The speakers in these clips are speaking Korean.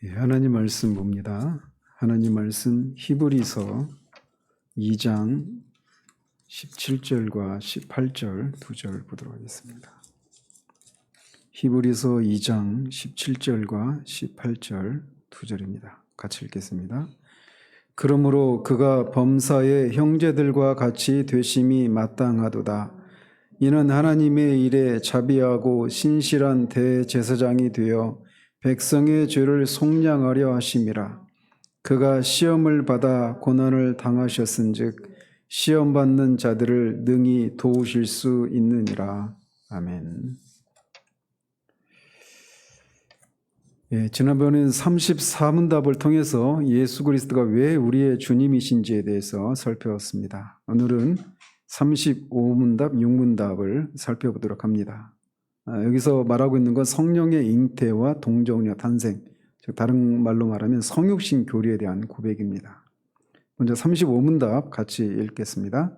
하나님 말씀 봅니다. 하나님 말씀 히브리서 2장 17절과 18절 두 절 보도록 하겠습니다. 히브리서 2장 17절과 18절 두 절입니다. 같이 읽겠습니다. 그러므로 그가 범사의 형제들과 같이 되심이 마땅하도다. 이는 하나님의 일에 자비하고 신실한 대제사장이 되어 백성의 죄를 속량하려 하심이라. 그가 시험을 받아 고난을 당하셨은즉 시험 받는 자들을 능히 도우실 수 있느니라. 아멘. 지난번에는 34문답을 통해서 예수 그리스도가 왜 우리의 주님이신지에 대해서 살펴봤습니다. 오늘은 35문답, 6문답을 살펴보도록 합니다. 여기서 말하고 있는 건 성령의 잉태와 동정녀 탄생, 즉 다른 말로 말하면 성육신 교리에 대한 고백입니다. 먼저 35문답 같이 읽겠습니다.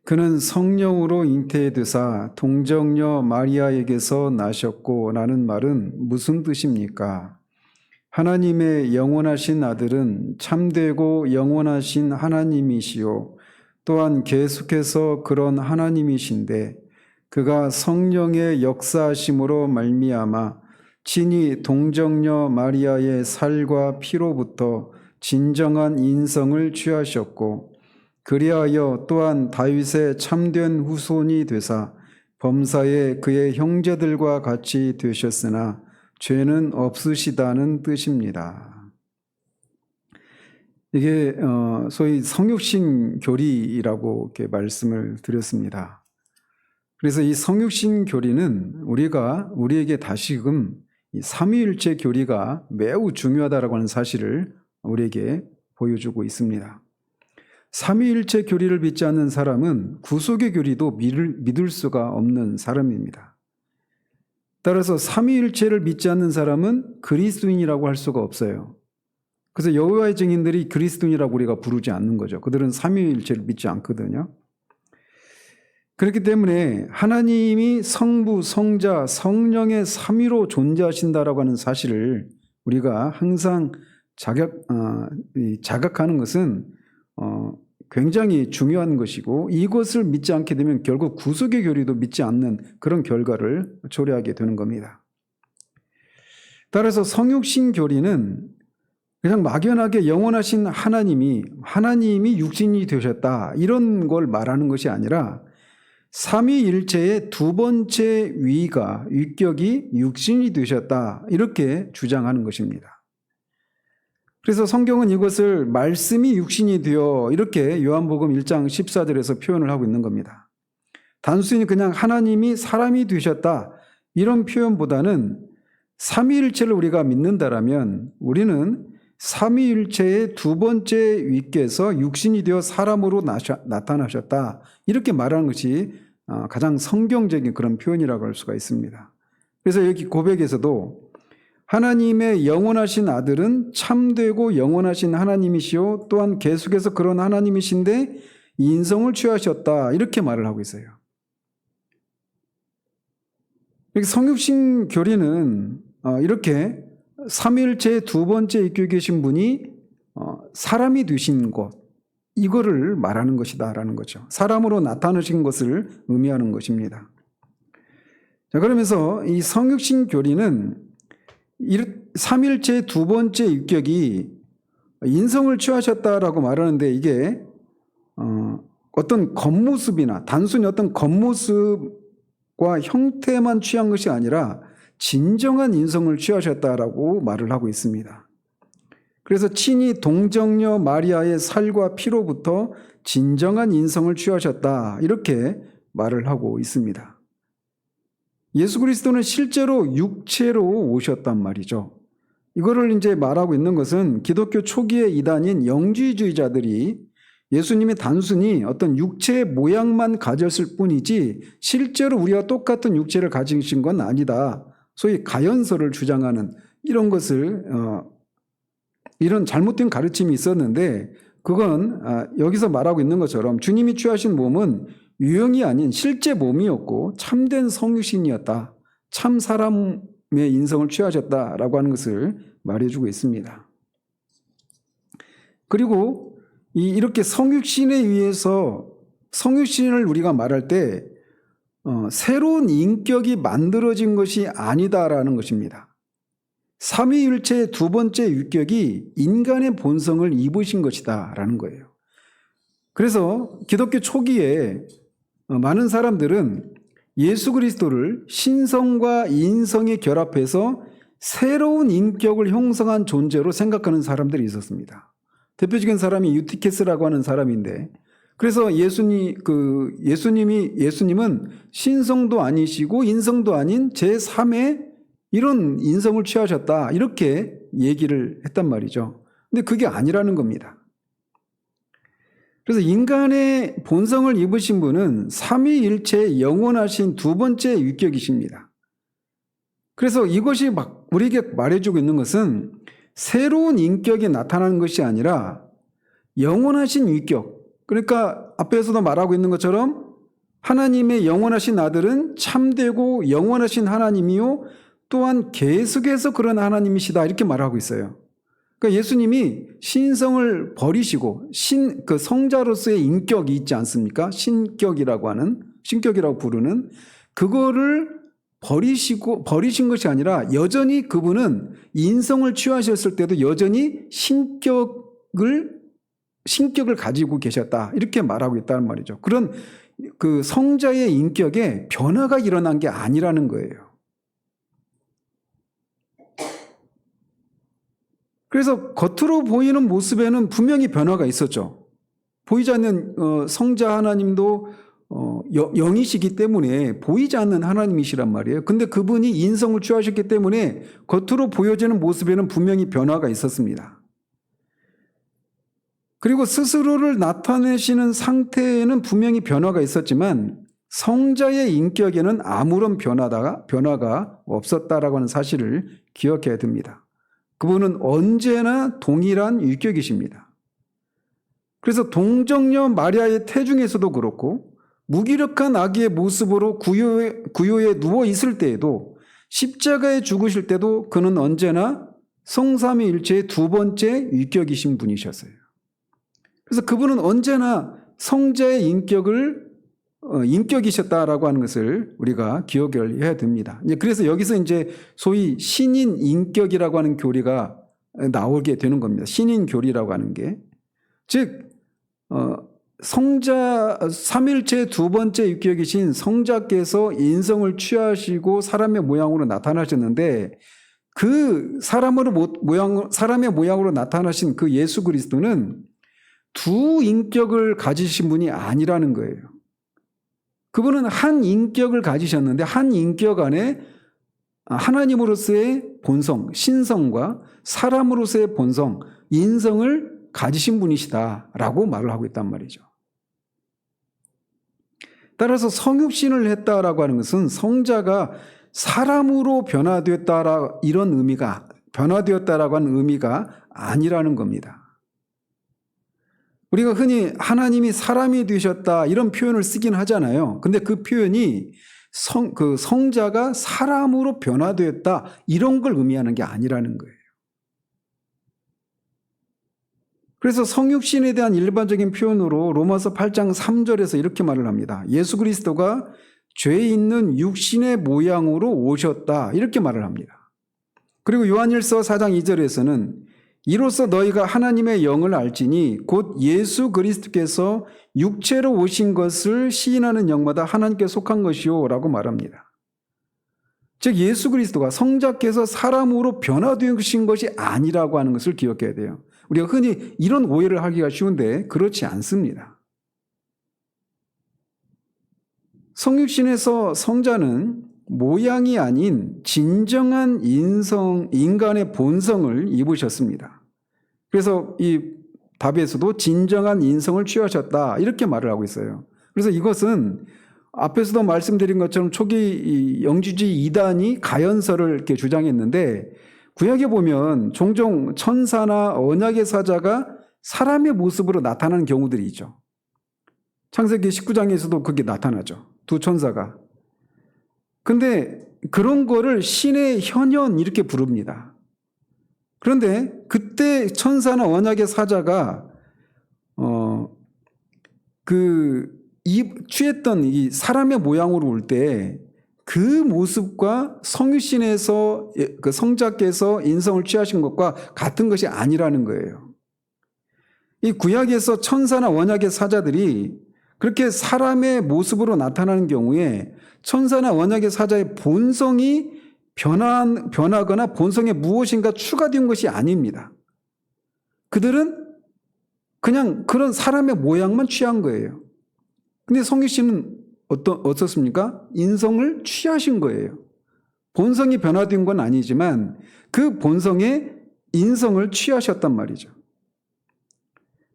그는 성령으로 잉태되사 동정녀 마리아에게서 나셨고 라는 말은 무슨 뜻입니까? 하나님의 영원하신 아들은 참되고 영원하신 하나님이시요 또한 계속해서 그런 하나님이신데 그가 성령의 역사하심으로 말미암아 친히 동정녀 마리아의 살과 피로부터 진정한 인성을 취하셨고 그리하여 또한 다윗의 참된 후손이 되사 범사에 그의 형제들과 같이 되셨으나 죄는 없으시다는 뜻입니다. 이게 소위 성육신 교리라고 이렇게 말씀을 드렸습니다. 그래서 이 성육신 교리는 우리에게 다시금 이 삼위일체 교리가 매우 중요하다라고 하는 사실을 우리에게 보여주고 있습니다. 삼위일체 교리를 믿지 않는 사람은 구속의 교리도 믿을 수가 없는 사람입니다. 따라서 삼위일체를 믿지 않는 사람은 그리스도인이라고 할 수가 없어요. 그래서 여호와의 증인들이 그리스도인이라고 우리가 부르지 않는 거죠. 그들은 삼위일체를 믿지 않거든요. 그렇기 때문에 하나님이 성부, 성자, 성령의 삼위로 존재하신다라고 하는 사실을 우리가 항상 자각하는 것은 굉장히 중요한 것이고 이것을 믿지 않게 되면 결국 구속의 교리도 믿지 않는 그런 결과를 초래하게 되는 겁니다. 따라서 성육신 교리는 그냥 막연하게 영원하신 하나님이 육신이 되셨다 이런 걸 말하는 것이 아니라 삼위일체의 두 번째 위격이 육신이 되셨다 이렇게 주장하는 것입니다. 그래서 성경은 이것을 말씀이 육신이 되어 이렇게 요한복음 1장 14절에서 표현을 하고 있는 겁니다. 단순히 그냥 하나님이 사람이 되셨다 이런 표현보다는 삼위일체를 우리가 믿는다라면 우리는 삼위일체의 두 번째 위께서 육신이 되어 사람으로 나타나셨다 이렇게 말하는 것이 가장 성경적인 그런 표현이라고 할 수가 있습니다. 그래서 여기 고백에서도 하나님의 영원하신 아들은 참되고 영원하신 하나님이시요 또한 계속해서 그런 하나님이신데 인성을 취하셨다 이렇게 말을 하고 있어요. 성육신 교리는 이렇게 삼위일체의 두 번째 입교에 계신 분이 사람이 되신 것 이거를 말하는 것이다라는 거죠. 사람으로 나타나신 것을 의미하는 것입니다. 자, 그러면서 이 성육신 교리는 삼위일체의 두 번째 입격이 인성을 취하셨다라고 말하는데 이게 어떤 겉모습이나 단순히 어떤 겉모습과 형태만 취한 것이 아니라 진정한 인성을 취하셨다라고 말을 하고 있습니다. 그래서 친히 동정녀 마리아의 살과 피로부터 진정한 인성을 취하셨다 이렇게 말을 하고 있습니다. 예수 그리스도는 실제로 육체로 오셨단 말이죠. 이거를 이제 말하고 있는 것은 기독교 초기의 이단인 영주주의자들이 예수님이 단순히 어떤 육체의 모양만 가졌을 뿐이지 실제로 우리와 똑같은 육체를 가지신 건 아니다. 소위 가연설을 주장하는 이런 것을 이런 잘못된 가르침이 있었는데 그건 여기서 말하고 있는 것처럼 주님이 취하신 몸은 유형이 아닌 실제 몸이었고 참된 성육신이었다. 참 사람 인성을 취하셨다라고 하는 것을 말해주고 있습니다. 그리고 이렇게 성육신에 의해서 성육신을 우리가 말할 때 새로운 인격이 만들어진 것이 아니다라는 것입니다. 삼위일체의 두 번째 유격이 인간의 본성을 입으신 것이다 라는 거예요. 그래서 기독교 초기에 많은 사람들은 예수 그리스도를 신성과 인성이 결합해서 새로운 인격을 형성한 존재로 생각하는 사람들이 있었습니다. 대표적인 사람이 유티케스라고 하는 사람인데, 그래서 예수님은 신성도 아니시고 인성도 아닌 제3의 이런 인성을 취하셨다, 이렇게 얘기를 했단 말이죠. 근데 그게 아니라는 겁니다. 그래서 인간의 본성을 입으신 분은 삼위일체의 영원하신 두 번째 유격이십니다. 그래서 이것이 우리에게 말해주고 있는 것은 새로운 인격이 나타나는 것이 아니라 영원하신 유격, 그러니까 앞에서도 말하고 있는 것처럼 하나님의 영원하신 아들은 참되고 영원하신 하나님이요 또한 계속해서 그런 하나님이시다, 이렇게 말하고 있어요. 그러니까 예수님이 신성을 버리시고 그 성자로서의 인격이 있지 않습니까? 신격이라고 부르는 그거를 버리신 것이 아니라 여전히 그분은 인성을 취하셨을 때도 여전히 신격을 가지고 계셨다, 이렇게 말하고 있다는 말이죠. 그런 그 성자의 인격에 변화가 일어난 게 아니라는 거예요. 그래서 겉으로 보이는 모습에는 분명히 변화가 있었죠. 보이지 않는 성자 하나님도 영이시기 때문에 보이지 않는 하나님이시란 말이에요. 근데 그분이 인성을 취하셨기 때문에 겉으로 보여지는 모습에는 분명히 변화가 있었습니다. 그리고 스스로를 나타내시는 상태에는 분명히 변화가 있었지만 성자의 인격에는 아무런 변화가 없었다라고 하는 사실을 기억해야 됩니다. 그분은 언제나 동일한 유격이십니다. 그래서 동정녀 마리아의 태중에서도 그렇고 무기력한 아기의 모습으로 구요에 누워 있을 때에도 십자가에 죽으실 때도 그는 언제나 성삼위일체의 두 번째 유격이신 분이셨어요. 그래서 그분은 언제나 성자의 인격이셨다라고 하는 것을 우리가 기억을 해야 됩니다. 그래서 여기서 이제 소위 신인 인격이라고 하는 교리가 나오게 되는 겁니다. 신인 교리라고 하는 게. 즉, 삼일체의 두 번째 유격이신 성자께서 인성을 취하시고 사람의 모양으로 나타나셨는데 그 사람의 모양으로 나타나신 그 예수 그리스도는 두 인격을 가지신 분이 아니라는 거예요. 그분은 한 인격을 가지셨는데 한 인격 안에 하나님으로서의 본성, 신성과 사람으로서의 본성, 인성을 가지신 분이시다라고 말을 하고 있단 말이죠. 따라서 성육신을 했다라고 하는 것은 성자가 사람으로 변화되었다라고 하는 의미가 아니라는 겁니다. 우리가 흔히 하나님이 사람이 되셨다 이런 표현을 쓰긴 하잖아요. 근데 그 표현이 성자가 사람으로 변화되었다 이런 걸 의미하는 게 아니라는 거예요. 그래서 성육신에 대한 일반적인 표현으로 로마서 8장 3절에서 이렇게 말을 합니다. 예수 그리스도가 죄 있는 육신의 모양으로 오셨다 이렇게 말을 합니다. 그리고 요한일서 4장 2절에서는 이로써 너희가 하나님의 영을 알지니 곧 예수 그리스도께서 육체로 오신 것을 시인하는 영마다 하나님께 속한 것이요 라고 말합니다. 즉 예수 그리스도가 성자께서 사람으로 변화되신 것이 아니라고 하는 것을 기억해야 돼요. 우리가 흔히 이런 오해를 하기가 쉬운데 그렇지 않습니다. 성육신에서 성자는 모양이 아닌 진정한 인간의 본성을 입으셨습니다. 그래서 이 답에서도 진정한 인성을 취하셨다 이렇게 말을 하고 있어요. 그래서 이것은 앞에서도 말씀드린 것처럼 초기 영주주의 이단이 가연설을 이렇게 주장했는데 구약에 보면 종종 천사나 언약의 사자가 사람의 모습으로 나타나는 경우들이 있죠. 창세기 19장에서도 그게 나타나죠. 두 천사가. 근데 그런 거를 신의 현현 이렇게 부릅니다. 그런데 그때 천사나 언약의 사자가 취했던 이 사람의 모양으로 올 때 그 모습과 성육신에서 그 성자께서 인성을 취하신 것과 같은 것이 아니라는 거예요. 이 구약에서 천사나 언약의 사자들이 그렇게 사람의 모습으로 나타나는 경우에 천사나 언약의 사자의 본성이 변하거나 본성에 무엇인가 추가된 것이 아닙니다. 그들은 그냥 그런 사람의 모양만 취한 거예요. 근데 성육신은 어떻습니까? 인성을 취하신 거예요. 본성이 변화된 건 아니지만 그 본성의 인성을 취하셨단 말이죠.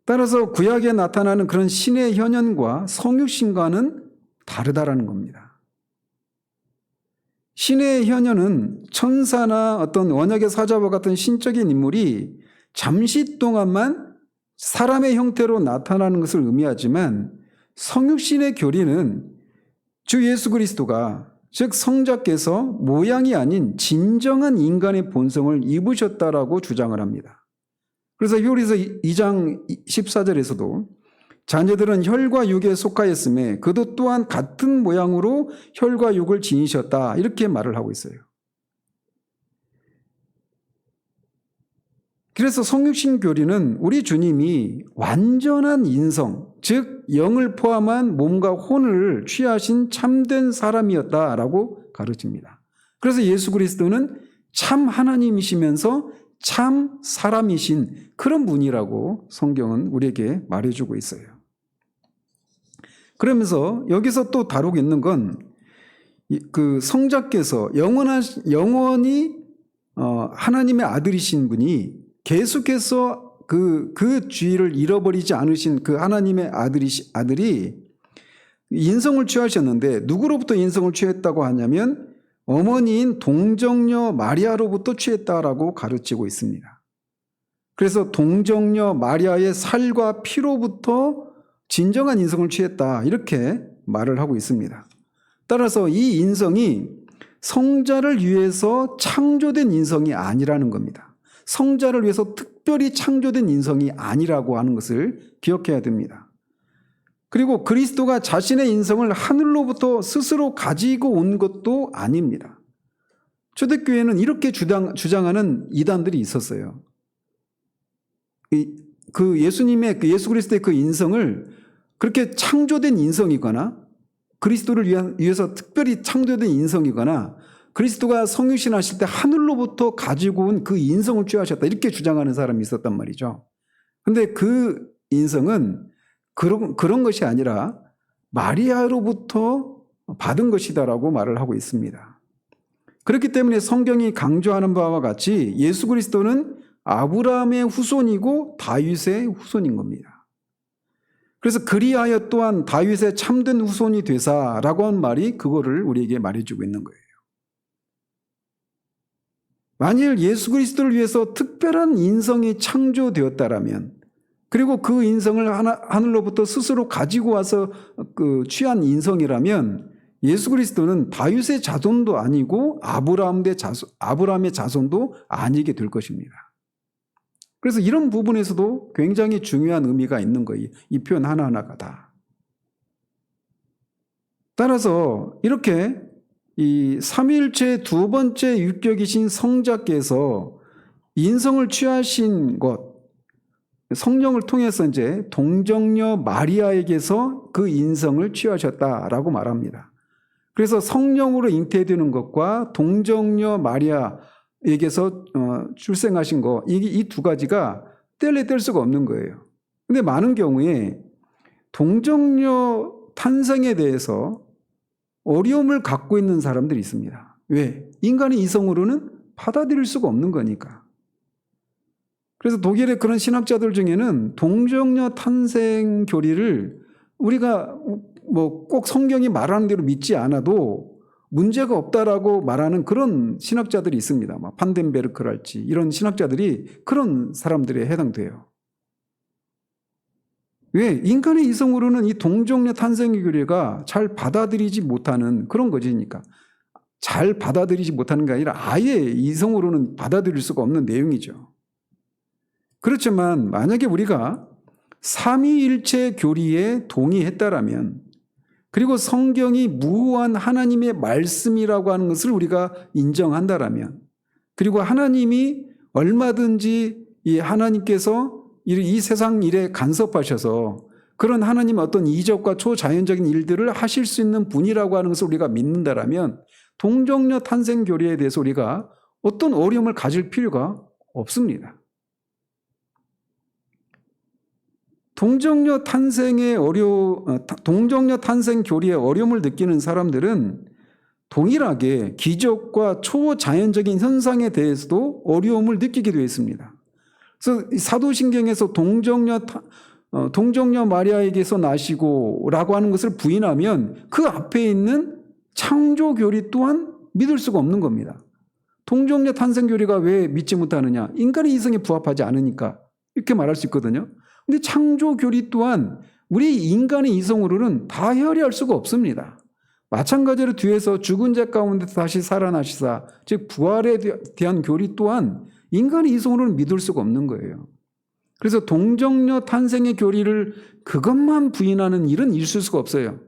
따라서 구약에 나타나는 그런 신의 현현과 성육신과는 다르다라는 겁니다. 신의 현현은 천사나 어떤 언약의 사자와 같은 신적인 인물이 잠시 동안만 사람의 형태로 나타나는 것을 의미하지만 성육신의 교리는 주 예수 그리스도가 즉 성자께서 모양이 아닌 진정한 인간의 본성을 입으셨다라고 주장을 합니다. 그래서 히브리서 2장 14절에서도 자녀들은 혈과 육에 속하였음에 그도 또한 같은 모양으로 혈과 육을 지니셨다 이렇게 말을 하고 있어요. 그래서 성육신 교리는 우리 주님이 완전한 인성, 즉 영을 포함한 몸과 혼을 취하신 참된 사람이었다라고 가르칩니다. 그래서 예수 그리스도는 참 하나님이시면서 참 사람이신 그런 분이라고 성경은 우리에게 말해주고 있어요. 그러면서 여기서 또 다루고 있는 건 그 성자께서 영원히 하나님의 아들이신 분이 계속해서 그 주의를 잃어버리지 않으신 그 하나님의 아들이 인성을 취하셨는데 누구로부터 인성을 취했다고 하냐면 어머니인 동정녀 마리아로부터 취했다라고 가르치고 있습니다. 그래서 동정녀 마리아의 살과 피로부터 진정한 인성을 취했다 이렇게 말을 하고 있습니다. 따라서 이 인성이 성자를 위해서 창조된 인성이 아니라는 겁니다. 성자를 위해서 특별히 창조된 인성이 아니라고 하는 것을 기억해야 됩니다. 그리고 그리스도가 자신의 인성을 하늘로부터 스스로 가지고 온 것도 아닙니다. 초대교회는 이렇게 주장하는 이단들이 있었어요. 예수 그리스도의 그 인성을 그렇게 창조된 인성이거나 그리스도를 위해서 특별히 창조된 인성이거나 그리스도가 성육신 하실 때 하늘로부터 가지고 온 그 인성을 취하셨다 이렇게 주장하는 사람이 있었단 말이죠. 그런데 그 인성은 그런 것이 아니라 마리아로부터 받은 것이다라고 말을 하고 있습니다. 그렇기 때문에 성경이 강조하는 바와 같이 예수 그리스도는 아브라함의 후손이고 다윗의 후손인 겁니다. 그래서 그리하여 또한 다윗의 참된 후손이 되사라고 한 말이 그거를 우리에게 말해주고 있는 거예요. 만일 예수 그리스도를 위해서 특별한 인성이 창조되었다라면 그리고 그 인성을 하늘로부터 스스로 가지고 와서 취한 인성이라면 예수 그리스도는 다윗의 자손도 아니고 아브라함의 자손도 아니게 될 것입니다. 그래서 이런 부분에서도 굉장히 중요한 의미가 있는 거예요. 이 표현 하나하나가 다. 따라서 이렇게 이 삼위일체의 두 번째 유격이신 성자께서 인성을 취하신 것, 성령을 통해서 이제 동정녀 마리아에게서 그 인성을 취하셨다라고 말합니다. 그래서 성령으로 잉태되는 것과 동정녀 마리아에게서 출생하신 것, 이 두 가지가 뗄래 뗄 수가 없는 거예요. 근데 많은 경우에 동정녀 탄생에 대해서 어려움을 갖고 있는 사람들이 있습니다. 왜? 인간의 이성으로는 받아들일 수가 없는 거니까. 그래서 독일의 그런 신학자들 중에는 동정녀 탄생 교리를 우리가 뭐 꼭 성경이 말하는 대로 믿지 않아도 문제가 없다라고 말하는 그런 신학자들이 있습니다. 막 판덴베르크랄지 이런 신학자들이 그런 사람들에 해당돼요. 왜? 인간의 이성으로는 이 동정녀 탄생 교리가 잘 받아들이지 못하는 그런 것이니까. 잘 받아들이지 못하는 게 아니라 아예 이성으로는 받아들일 수가 없는 내용이죠. 그렇지만 만약에 우리가 삼위일체 교리에 동의했다라면, 그리고 성경이 무한 하나님의 말씀이라고 하는 것을 우리가 인정한다라면, 그리고 하나님이 얼마든지 이 하나님께서 이 세상 일에 간섭하셔서 그런 하나님의 어떤 이적과 초자연적인 일들을 하실 수 있는 분이라고 하는 것을 우리가 믿는다라면 동정녀 탄생 교리에 대해서 우리가 어떤 어려움을 가질 필요가 없습니다. 동정녀 탄생 교리에 어려움을 느끼는 사람들은 동일하게 기적과 초자연적인 현상에 대해서도 어려움을 느끼게 되어 있습니다. 그래서 사도신경에서 동정녀 마리아에게서 나시고 라고 하는 것을 부인하면 그 앞에 있는 창조교리 또한 믿을 수가 없는 겁니다. 동정녀 탄생교리가 왜 믿지 못하느냐? 인간의 이성에 부합하지 않으니까 이렇게 말할 수 있거든요. 근데 창조교리 또한 우리 인간의 이성으로는 다 헤아려할 수가 없습니다. 마찬가지로 뒤에서 죽은 자 가운데 다시 살아나시사, 즉 부활에 대한 교리 또한 인간의 이성으로는 믿을 수가 없는 거예요. 그래서 동정녀 탄생의 교리를 그것만 부인하는 일은 있을 수가 없어요.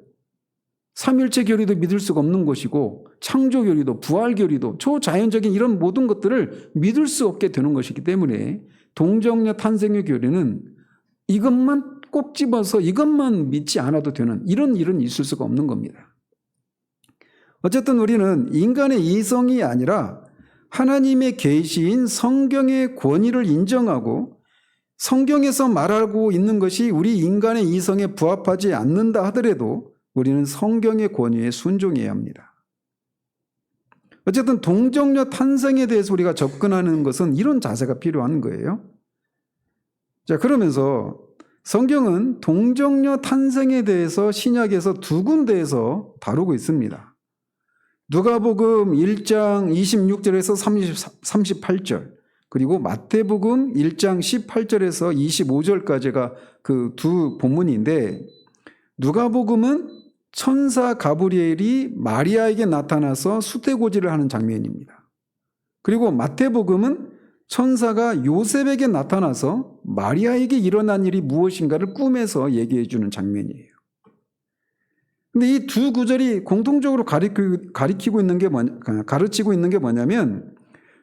삼일체 교리도 믿을 수가 없는 것이고 창조교리도 부활교리도 초자연적인 이런 모든 것들을 믿을 수 없게 되는 것이기 때문에 동정녀 탄생의 교리는 이것만 꼭 집어서 이것만 믿지 않아도 되는 이런 일은 있을 수가 없는 겁니다. 어쨌든 우리는 인간의 이성이 아니라 하나님의 계시인 성경의 권위를 인정하고 성경에서 말하고 있는 것이 우리 인간의 이성에 부합하지 않는다 하더라도 우리는 성경의 권위에 순종해야 합니다. 어쨌든 동정녀 탄생에 대해서 우리가 접근하는 것은 이런 자세가 필요한 거예요. 자, 그러면서 성경은 동정녀 탄생에 대해서 신약에서 두 군데에서 다루고 있습니다. 누가복음 1장 26절에서 38절, 그리고 마태복음 1장 18절에서 25절까지가 그 두 본문인데, 누가복음은 천사 가브리엘이 마리아에게 나타나서 수태고지를 하는 장면입니다. 그리고 마태복음은 천사가 요셉에게 나타나서 마리아에게 일어난 일이 무엇인가를 꿈에서 얘기해 주는 장면이에요. 근데 이 두 구절이 공통적으로 가르치고 있는 게 뭐냐면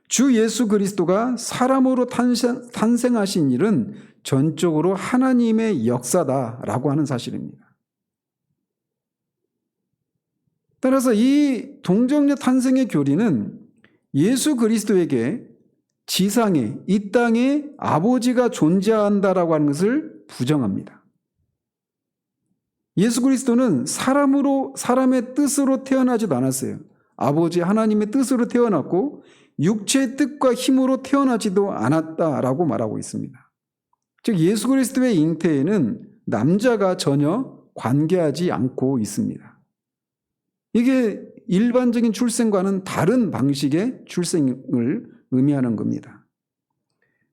주 예수 그리스도가 사람으로 탄생하신 일은 전적으로 하나님의 역사다라고 하는 사실입니다. 따라서 이 동정녀 탄생의 교리는 예수 그리스도에게 지상에, 이 땅에 아버지가 존재한다라고 하는 것을 부정합니다. 예수 그리스도는 사람의 뜻으로 태어나지도 않았어요. 아버지 하나님의 뜻으로 태어났고 육체의 뜻과 힘으로 태어나지도 않았다라고 말하고 있습니다. 즉 예수 그리스도의 잉태에는 남자가 전혀 관계하지 않고 있습니다. 이게 일반적인 출생과는 다른 방식의 출생을 의미하는 겁니다.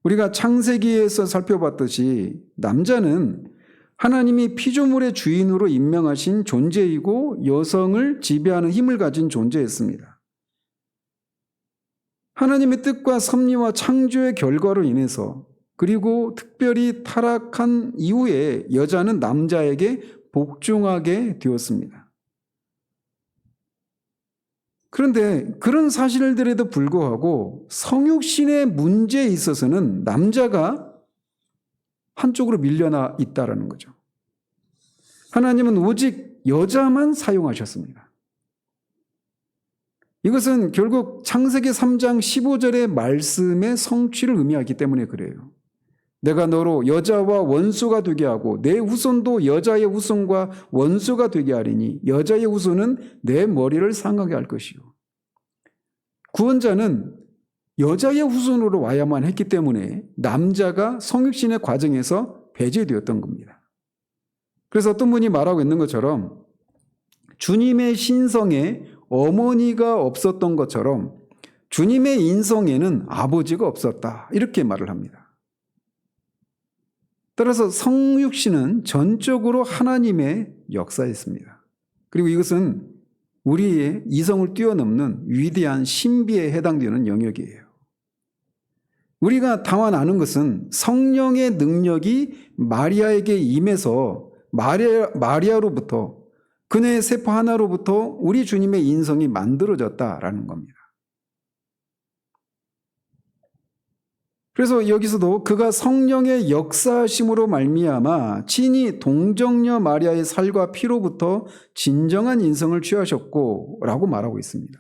우리가 창세기에서 살펴봤듯이 남자는 하나님이 피조물의 주인으로 임명하신 존재이고 여성을 지배하는 힘을 가진 존재였습니다. 하나님의 뜻과 섭리와 창조의 결과로 인해서, 그리고 특별히 타락한 이후에 여자는 남자에게 복종하게 되었습니다. 그런데 그런 사실들에도 불구하고 성육신의 문제에 있어서는 남자가 한쪽으로 밀려나 있다라는 거죠. 하나님은 오직 여자만 사용하셨습니다. 이것은 결국 창세기 3장 15절의 말씀의 성취를 의미하기 때문에 그래요. 내가 너로 여자와 원수가 되게 하고 내 후손도 여자의 후손과 원수가 되게 하리니 여자의 후손은 내 머리를 상하게 할 것이요. 구원자는 여자의 후손으로 와야만 했기 때문에 남자가 성육신의 과정에서 배제되었던 겁니다. 그래서 어떤 분이 말하고 있는 것처럼 주님의 신성에 어머니가 없었던 것처럼 주님의 인성에는 아버지가 없었다, 이렇게 말을 합니다. 따라서 성육신은 전적으로 하나님의 역사였습니다. 그리고 이것은 우리의 이성을 뛰어넘는 위대한 신비에 해당되는 영역이에요. 우리가 다만 아는 것은 성령의 능력이 마리아에게 임해서 마리아로부터, 그녀의 세포 하나로부터 우리 주님의 인성이 만들어졌다라는 겁니다. 그래서 여기서도 그가 성령의 역사하심으로 말미암아 친히 동정녀 마리아의 살과 피로부터 진정한 인성을 취하셨고 라고 말하고 있습니다.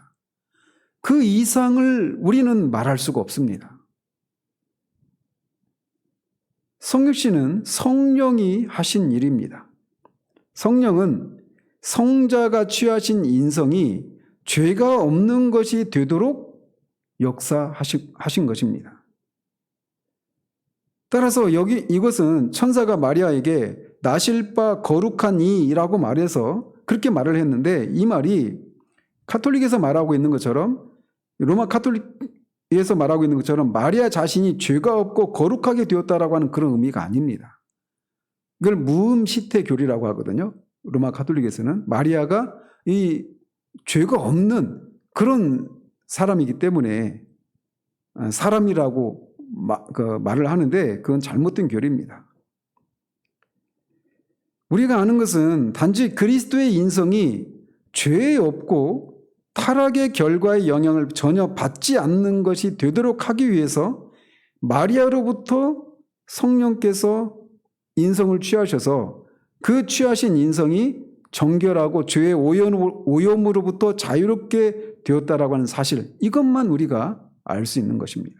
그 이상을 우리는 말할 수가 없습니다. 성육신은 성령이 하신 일입니다. 성령은 성자가 취하신 인성이 죄가 없는 것이 되도록 역사하신 것입니다. 따라서 이것은 천사가 마리아에게 나실 바 거룩한 이라고 말해서 그렇게 말을 했는데, 이 말이 카톨릭에서 말하고 있는 것처럼, 로마 카톨릭에서 말하고 있는 것처럼 마리아 자신이 죄가 없고 거룩하게 되었다라고 하는 그런 의미가 아닙니다. 이걸 무음시태 교리라고 하거든요. 로마 카톨릭에서는 마리아가 이 죄가 없는 그런 사람이기 때문에 사람이라고 말을 하는데, 그건 잘못된 교리입니다. 우리가 아는 것은 단지 그리스도의 인성이 죄 없고 타락의 결과의 영향을 전혀 받지 않는 것이 되도록 하기 위해서 마리아로부터 성령께서 인성을 취하셔서 그 취하신 인성이 정결하고 죄의 오염으로부터 자유롭게 되었다라고 하는 사실, 이것만 우리가 알 수 있는 것입니다.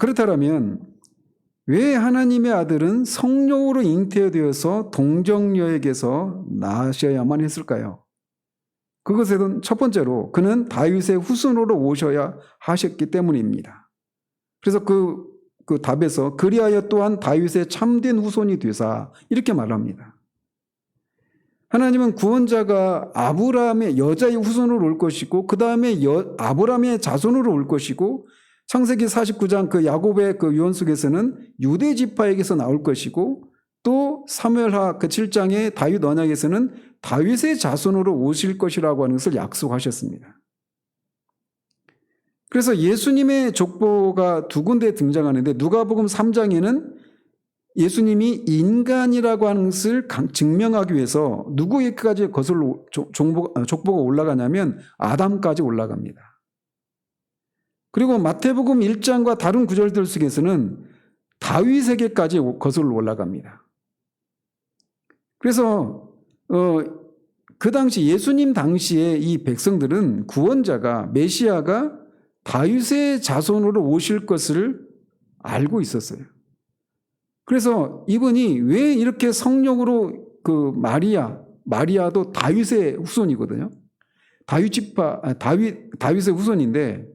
그렇다면 왜 하나님의 아들은 성령으로 잉태되어서 동정녀에게서 나셔야만 했을까요? 그것은 첫 번째로 그는 다윗의 후손으로 오셔야 하셨기 때문입니다. 그래서 그 답에서 그리하여 또한 다윗의 참된 후손이 되사 이렇게 말합니다. 하나님은 구원자가 아브라함의 여자의 후손으로 올 것이고 그 다음에 아브라함의 자손으로 올 것이고, 창세기 49장 그 야곱의 그 유언 속에서는 유대 지파에게서 나올 것이고, 또 사무엘하 그 7장의 다윗 언약에서는 다윗의 자손으로 오실 것이라고 하는 것을 약속하셨습니다. 그래서 예수님의 족보가 두 군데 등장하는데, 누가복음 3장에는 예수님이 인간이라고 하는 것을 증명하기 위해서 누구에게까지 족보가 올라가냐면 아담까지 올라갑니다. 그리고 마태복음 1장과 다른 구절들 속에서는 다윗에게까지 거슬러 올라갑니다. 그래서 그 당시 예수님 당시에 이 백성들은 구원자가, 메시아가 다윗의 자손으로 오실 것을 알고 있었어요. 그래서 이분이 왜 이렇게 성령으로 마리아도 다윗의 후손이거든요. 다윗의 후손인데,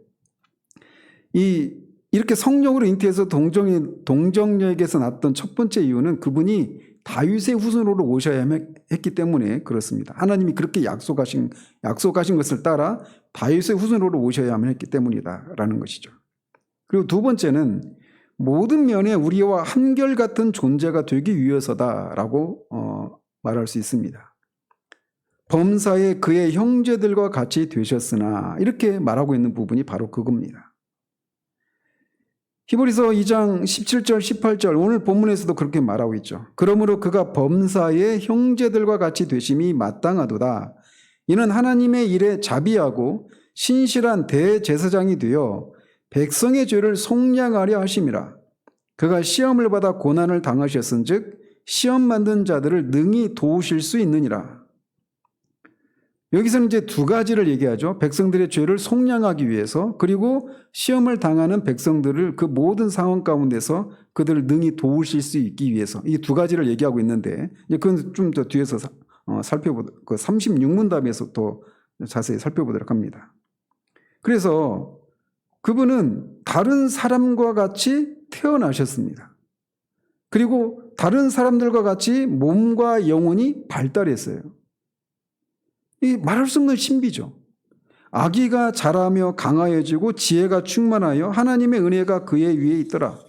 이렇게 성령으로 잉태해서 동정녀에게서 났던 첫 번째 이유는 그분이 다윗의 후손으로 오셔야 했기 때문에 그렇습니다. 하나님이 그렇게 약속하신 것을 따라 다윗의 후손으로 오셔야만 했기 때문이다라는 것이죠. 그리고 두 번째는 모든 면에 우리와 한결같은 존재가 되기 위해서다라고 말할 수 있습니다. 범사에 그의 형제들과 같이 되셨으나, 이렇게 말하고 있는 부분이 바로 그겁니다. 히브리서 2장 17절 18절 오늘 본문에서도 그렇게 말하고 있죠. 그러므로 그가 범사의 형제들과 같이 되심이 마땅하도다. 이는 하나님의 일에 자비하고 신실한 대제사장이 되어 백성의 죄를 속량하려 하심이라. 그가 시험을 받아 고난을 당하셨은즉 시험 만든 자들을 능히 도우실 수 있느니라. 여기서는 이제 두 가지를 얘기하죠. 백성들의 죄를 속량하기 위해서, 그리고 시험을 당하는 백성들을 그 모든 상황 가운데서 그들을 능히 도우실 수 있기 위해서, 이 두 가지를 얘기하고 있는데, 그건 좀 더 뒤에서 살펴보도록, 그 36문답에서 또 자세히 살펴보도록 합니다. 그래서 그분은 다른 사람과 같이 태어나셨습니다. 그리고 다른 사람들과 같이 몸과 영혼이 발달했어요. 이 말할 수 없는 신비죠. 아기가 자라며 강하여지고 지혜가 충만하여 하나님의 은혜가 그의 위에 있더라.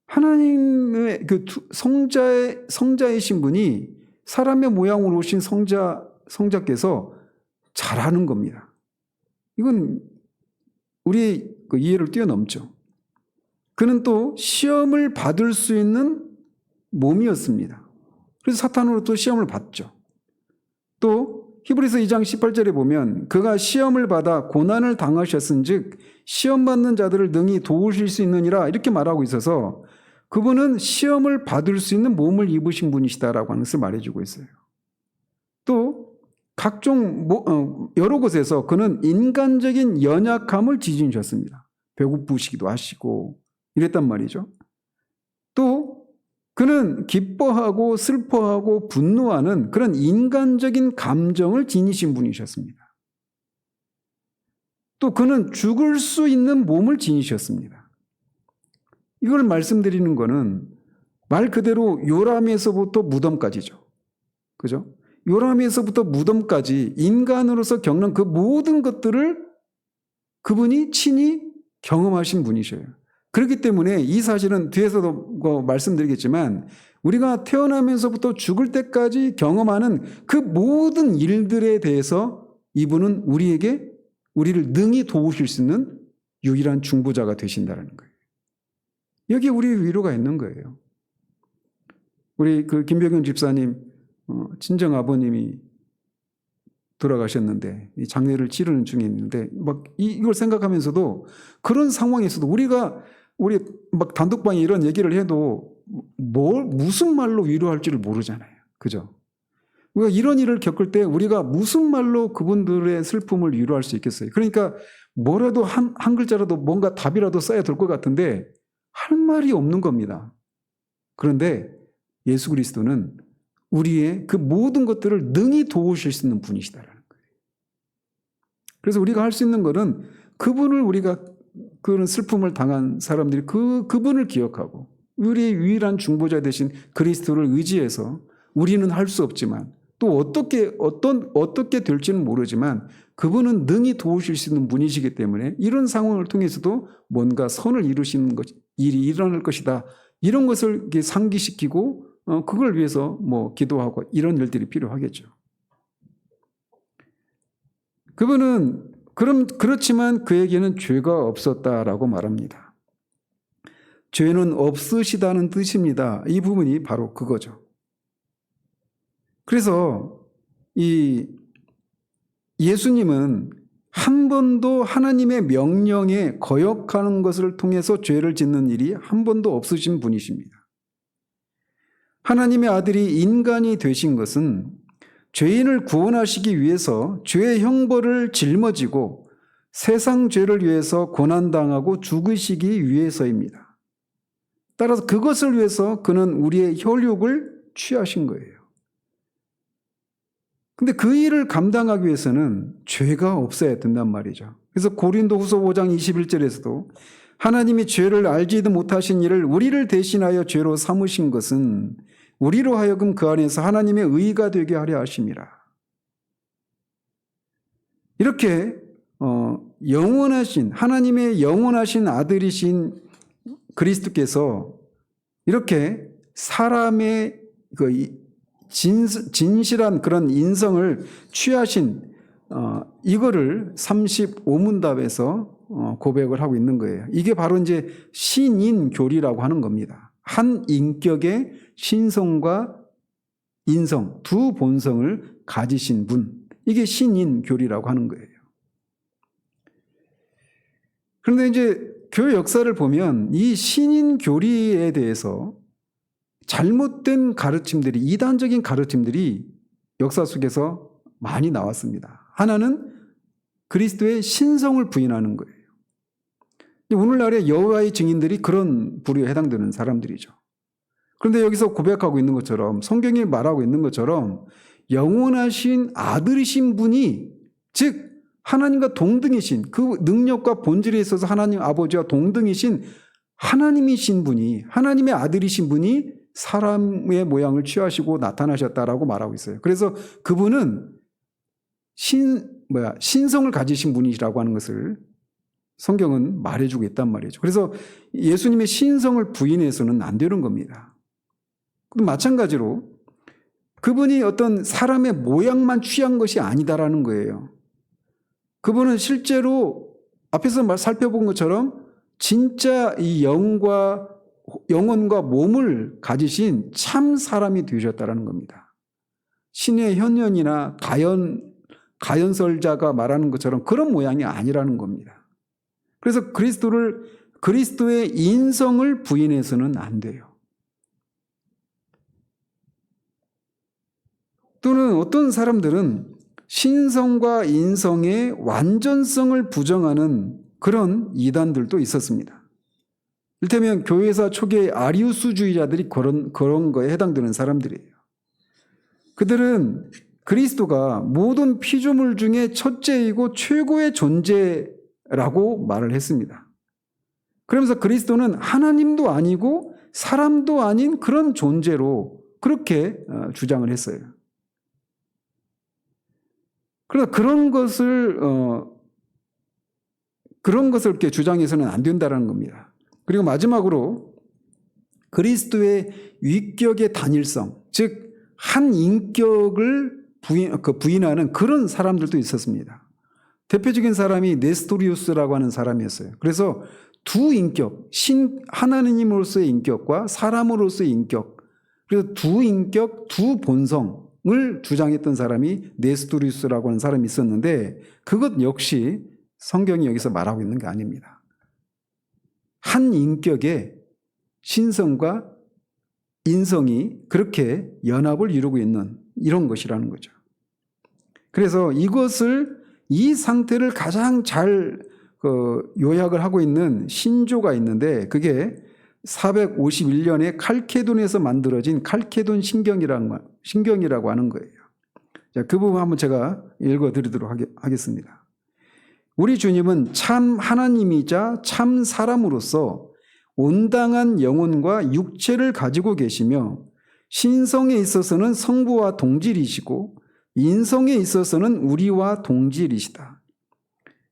하나님의 그 성자이신 분이 사람의 모양으로 오신 성자께서 잘하는 겁니다. 이건 우리의 그 이해를 뛰어넘죠. 그는 또 시험을 받을 수 있는 몸이었습니다. 그래서 사탄으로부터 시험을 받죠. 또 히브리서 2장 18절에 보면 그가 시험을 받아 고난을 당하셨은즉 시험 받는 자들을 능히 도우실 수 있느니라 이렇게 말하고 있어서 그분은 시험을 받을 수 있는 몸을 입으신 분이시다라고 하는 것을 말해주고 있어요. 또 각종 여러 곳에서 그는 인간적인 연약함을 지니셨습니다. 배고프시기도 하시고 이랬단 말이죠. 또 그는 기뻐하고 슬퍼하고 분노하는 그런 인간적인 감정을 지니신 분이셨습니다. 또 그는 죽을 수 있는 몸을 지니셨습니다. 이걸 말씀드리는 것은 말 그대로 요람에서부터 무덤까지죠. 그죠? 요람에서부터 무덤까지 인간으로서 겪는 그 모든 것들을 그분이 친히 경험하신 분이셔요. 그렇기 때문에 이 사실은 뒤에서도 말씀드리겠지만 우리가 태어나면서부터 죽을 때까지 경험하는 그 모든 일들에 대해서 이분은 우리를 능히 도우실 수 있는 유일한 중보자가 되신다는 거예요. 여기 우리 위로가 있는 거예요. 우리 그 김병현 집사님 친정 아버님이 돌아가셨는데 이 장례를 치르는 중에 있는데 막 이걸 생각하면서도 그런 상황에서도 우리 막 단독방에 이런 얘기를 해도 무슨 말로 위로할지를 모르잖아요. 그죠? 우리가 이런 일을 겪을 때 우리가 무슨 말로 그분들의 슬픔을 위로할 수 있겠어요? 그러니까 뭐라도 한 글자라도 뭔가 답이라도 써야 될 것 같은데 할 말이 없는 겁니다. 그런데 예수 그리스도는 우리의 그 모든 것들을 능히 도우실 수 있는 분이시다라는 거예요. 그래서 우리가 할 수 있는 것은 그분을 우리가 그런 슬픔을 당한 사람들이 그분을 기억하고 우리의 유일한 중보자 되신 그리스도를 의지해서 우리는 할 수 없지만 또 어떻게 될지는 모르지만 그분은 능히 도우실 수 있는 분이시기 때문에 이런 상황을 통해서도 뭔가 선을 이루시는 일이 일어날 것이다. 이런 것을 상기시키고 그걸 위해서 기도하고 이런 일들이 필요하겠죠. 그분은 그렇지만 그에게는 죄가 없었다라고 말합니다. 죄는 없으시다는 뜻입니다. 이 부분이 바로 그거죠. 그래서 이 예수님은 한 번도 하나님의 명령에 거역하는 것을 통해서 죄를 짓는 일이 한 번도 없으신 분이십니다. 하나님의 아들이 인간이 되신 것은 죄인을 구원하시기 위해서 죄의 형벌을 짊어지고 세상 죄를 위해서 고난당하고 죽으시기 위해서입니다. 따라서 그것을 위해서 그는 우리의 혈육을 취하신 거예요. 근데 그 일을 감당하기 위해서는 죄가 없어야 된단 말이죠. 그래서 고린도후서 5장 21절에서도 하나님이 죄를 알지도 못하신 이를 우리를 대신하여 죄로 삼으신 것은 우리로 하여금 그 안에서 하나님의 의가 되게 하려 하심이라. 이렇게 하나님의 영원하신 아들이신 그리스도께서 이렇게 사람의 진실한 그런 인성을 취하신 이거를 35문답에서 고백을 하고 있는 거예요. 이게 바로 이제 신인교리라고 하는 겁니다. 한 인격의 신성과 인성 두 본성을 가지신 분, 이게 신인교리라고 하는 거예요. 그런데 이제 교회 역사를 보면 이 신인교리에 대해서 잘못된 가르침들이, 이단적인 가르침들이 역사 속에서 많이 나왔습니다. 하나는 그리스도의 신성을 부인하는 거예요. 오늘날의 여호와의 증인들이 그런 부류에 해당되는 사람들이죠. 그런데 여기서 고백하고 있는 것처럼, 성경이 말하고 있는 것처럼 영원하신 아들이신 분이, 즉 하나님과 동등이신, 그 능력과 본질에 있어서 하나님 아버지와 동등이신 하나님이신 분이, 하나님의 아들이신 분이 사람의 모양을 취하시고 나타나셨다라고 말하고 있어요. 그래서 그분은 신성을 가지신 분이라고 하는 것을 성경은 말해주고 있단 말이죠. 그래서 예수님의 신성을 부인해서는 안 되는 겁니다. 마찬가지로 그분이 어떤 사람의 모양만 취한 것이 아니다라는 거예요. 그분은 실제로 앞에서 살펴본 것처럼 진짜 이 영혼과 몸을 가지신 참 사람이 되셨다라는 겁니다. 신의 현현이나 가연설자가 말하는 것처럼 그런 모양이 아니라는 겁니다. 그래서 그리스도의 인성을 부인해서는 안 돼요. 또는 어떤 사람들은 신성과 인성의 완전성을 부정하는 그런 이단들도 있었습니다. 이를테면 교회사 초기의 아리우스주의자들이 그런 거에 해당되는 사람들이에요. 그들은 그리스도가 모든 피조물 중에 첫째이고 최고의 존재라고 말을 했습니다. 그러면서 그리스도는 하나님도 아니고 사람도 아닌 그런 존재로 그렇게 주장을 했어요. 그러나 그런 것을 이렇게 주장해서는 안 된다는 겁니다. 그리고 마지막으로 그리스도의 위격의 단일성, 즉 한 인격을 부인하는 그런 사람들도 있었습니다. 대표적인 사람이 네스토리우스라고 하는 사람이었어요. 그래서 두 인격, 하나님으로서의 인격과 사람으로서의 인격, 그래서 두 인격, 두 본성을 주장했던 사람이 네스토리우스라고 하는 사람이 있었는데 그것 역시 성경이 여기서 말하고 있는 게 아닙니다. 한 인격의 신성과 인성이 그렇게 연합을 이루고 있는 이런 것이라는 거죠. 그래서 이 상태를 가장 잘 요약을 하고 있는 신조가 있는데 그게 451년에 칼케돈에서 만들어진 칼케돈 신경이라고 하는 거예요. 자, 그 부분 한번 제가 읽어드리도록 하겠습니다. 우리 주님은 참 하나님이자 참 사람으로서 온당한 영혼과 육체를 가지고 계시며 신성에 있어서는 성부와 동질이시고 인성에 있어서는 우리와 동질이시다.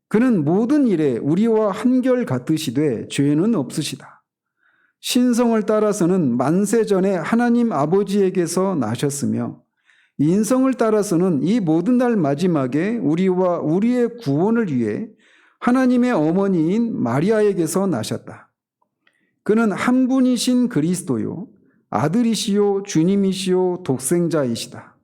그는 모든 일에 우리와 한결 같으시되 죄는 없으시다. 신성을 따라서는 만세 전에 하나님 아버지에게서 나셨으며 인성을 따라서는 이 모든 날 마지막에 우리와 우리의 구원을 위해 하나님의 어머니인 마리아에게서 나셨다. 그는 한 분이신 그리스도요 아들이시요 주님이시요 독생자이시다.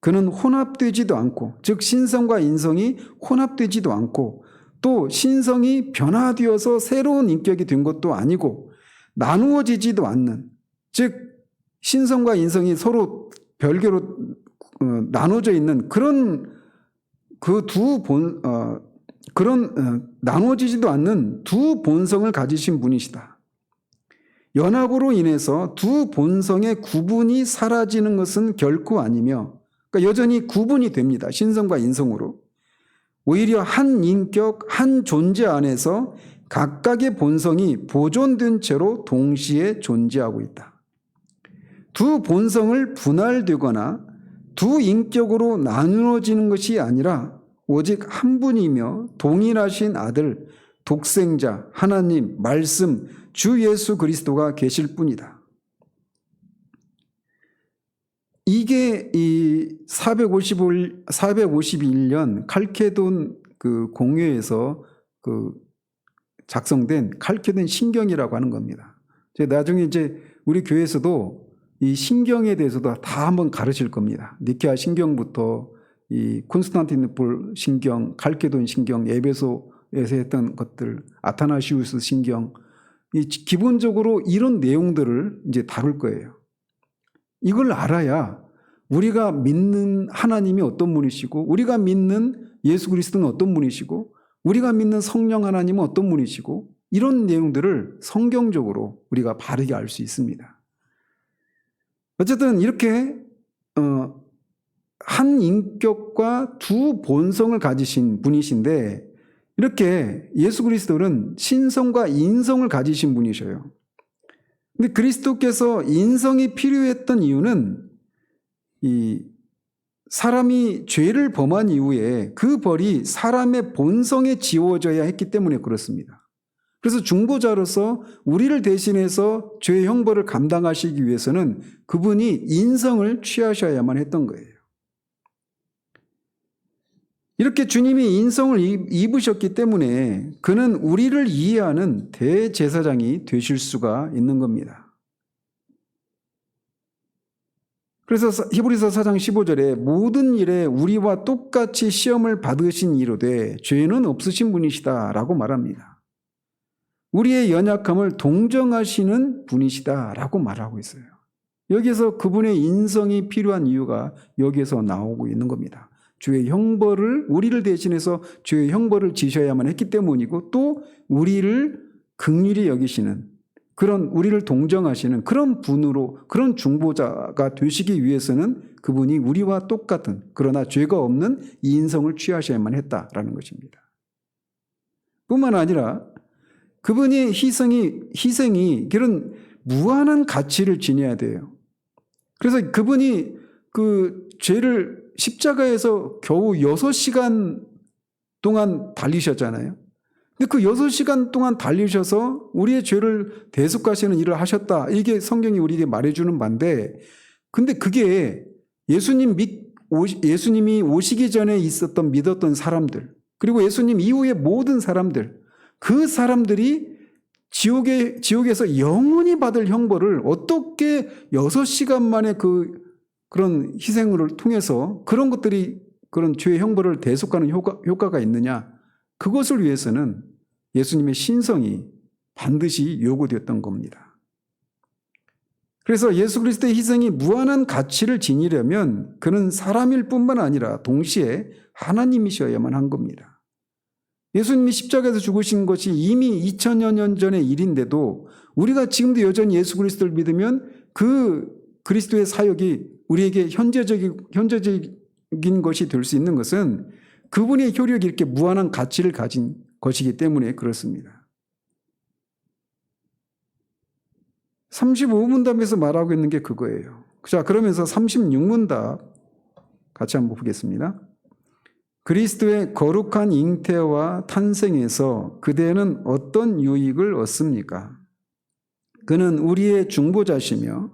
그는 혼합되지도 않고 즉 신성과 인성이 혼합되지도 않고 또 신성이 변화되어서 새로운 인격이 된 것도 아니고 나누어지지도 않는 즉 신성과 인성이 서로 별개로 나눠져 있는 그런 나누어지지도 않는 두 본성을 가지신 분이시다. 연합으로 인해서 두 본성의 구분이 사라지는 것은 결코 아니며 그러니까 여전히 구분이 됩니다. 신성과 인성으로. 오히려 한 인격, 한 존재 안에서 각각의 본성이 보존된 채로 동시에 존재하고 있다. 두 본성을 분할되거나 두 인격으로 나누어지는 것이 아니라 오직 한 분이며 동일하신 아들, 독생자, 하나님, 말씀, 주 예수 그리스도가 계실 뿐이다. 이게 이 451년 칼케돈 그 공회에서 작성된 칼케돈 신경이라고 하는 겁니다. 나중에 이제 우리 교회에서도 이 신경에 대해서도 다 한번 가르칠 겁니다. 니케아 신경부터 이 콘스탄티노플 신경, 칼케돈 신경, 에베소에서 했던 것들, 아타나시우스 신경, 기본적으로 이런 내용들을 이제 다룰 거예요. 이걸 알아야 우리가 믿는 하나님이 어떤 분이시고 우리가 믿는 예수 그리스도는 어떤 분이시고 우리가 믿는 성령 하나님은 어떤 분이시고 이런 내용들을 성경적으로 우리가 바르게 알 수 있습니다. 어쨌든 이렇게 한 인격과 두 본성을 가지신 분이신데 이렇게 예수 그리스도는 신성과 인성을 가지신 분이셔요. 근데 그리스도께서 인성이 필요했던 이유는 이 사람이 죄를 범한 이후에 그 벌이 사람의 본성에 지워져야 했기 때문에 그렇습니다. 그래서 중보자로서 우리를 대신해서 죄의 형벌을 감당하시기 위해서는 그분이 인성을 취하셔야만 했던 거예요. 이렇게 주님이 인성을 입으셨기 때문에 그는 우리를 이해하는 대제사장이 되실 수가 있는 겁니다. 그래서 히브리서 4장 15절에 모든 일에 우리와 똑같이 시험을 받으신 이로되 죄는 없으신 분이시다라고 말합니다. 우리의 연약함을 동정하시는 분이시다라고 말하고 있어요. 여기에서 그분의 인성이 필요한 이유가 여기에서 나오고 있는 겁니다. 죄의 형벌을 우리를 대신해서 죄의 형벌을 지셔야만 했기 때문이고 또 우리를 긍휼히 여기시는 그런 우리를 동정하시는 그런 분으로 그런 중보자가 되시기 위해서는 그분이 우리와 똑같은 그러나 죄가 없는 이 인성을 취하셔야만 했다라는 것입니다. 뿐만 아니라 그분의 희생이 그런 무한한 가치를 지녀야 돼요. 그래서 그분이 그 죄를 십자가에서 겨우 6시간 동안 달리셨잖아요. 근데 그 6시간 동안 달리셔서 우리의 죄를 대속하시는 일을 하셨다. 이게 성경이 우리에게 말해주는 바인데, 근데 그게 예수님이 오시기 전에 있었던 믿었던 사람들, 그리고 예수님 이후의 모든 사람들, 그 사람들이 지옥에서 영원히 받을 형벌을 어떻게 6시간 만에 그런 희생을 통해서 그런 것들이 그런 죄의 형벌을 대속하는 효과가 있느냐? 그것을 위해서는 예수님의 신성이 반드시 요구되었던 겁니다. 그래서 예수 그리스도의 희생이 무한한 가치를 지니려면 그는 사람일 뿐만 아니라 동시에 하나님이셔야만 한 겁니다. 예수님이 십자가에서 죽으신 것이 이미 2000여 년 전의 일인데도 우리가 지금도 여전히 예수 그리스도를 믿으면 그 그리스도의 사역이 우리에게 현재적인 것이 될 수 있는 것은 그분의 효력이 이렇게 무한한 가치를 가진 것이기 때문에 그렇습니다. 35문답에서 말하고 있는 게 그거예요. 자, 그러면서 36문답 같이 한번 보겠습니다. 그리스도의 거룩한 잉태와 탄생에서 그대는 어떤 유익을 얻습니까? 그는 우리의 중보자시며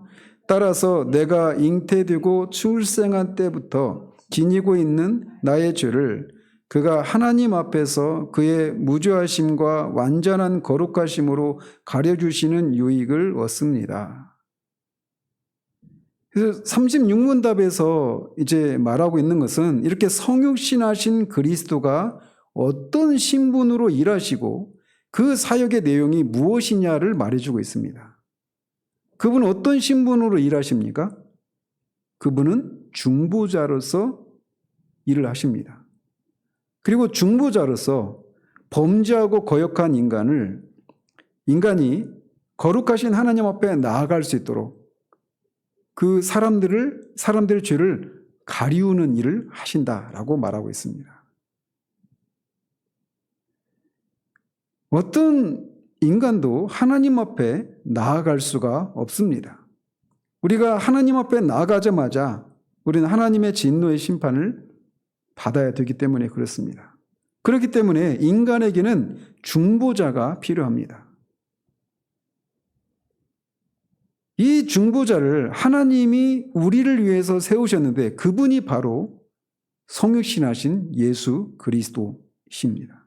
따라서 내가 잉태되고 출생한 때부터 지니고 있는 나의 죄를 그가 하나님 앞에서 그의 무죄하심과 완전한 거룩하심으로 가려주시는 유익을 얻습니다. 그래서 36문답에서 이제 말하고 있는 것은 이렇게 성육신하신 그리스도가 어떤 신분으로 일하시고 그 사역의 내용이 무엇이냐를 말해주고 있습니다. 그분은 어떤 신분으로 일하십니까? 그분은 중보자로서 일을 하십니다. 그리고 중보자로서 범죄하고 거역한 인간이 거룩하신 하나님 앞에 나아갈 수 있도록 그 사람들의 죄를 가리우는 일을 하신다라고 말하고 있습니다. 어떤 인간도 하나님 앞에 나아갈 수가 없습니다. 우리가 하나님 앞에 나아가자마자 우리는 하나님의 진노의 심판을 받아야 되기 때문에 그렇습니다. 그렇기 때문에 인간에게는 중보자가 필요합니다. 이 중보자를 하나님이 우리를 위해서 세우셨는데 그분이 바로 성육신하신 예수 그리스도십니다.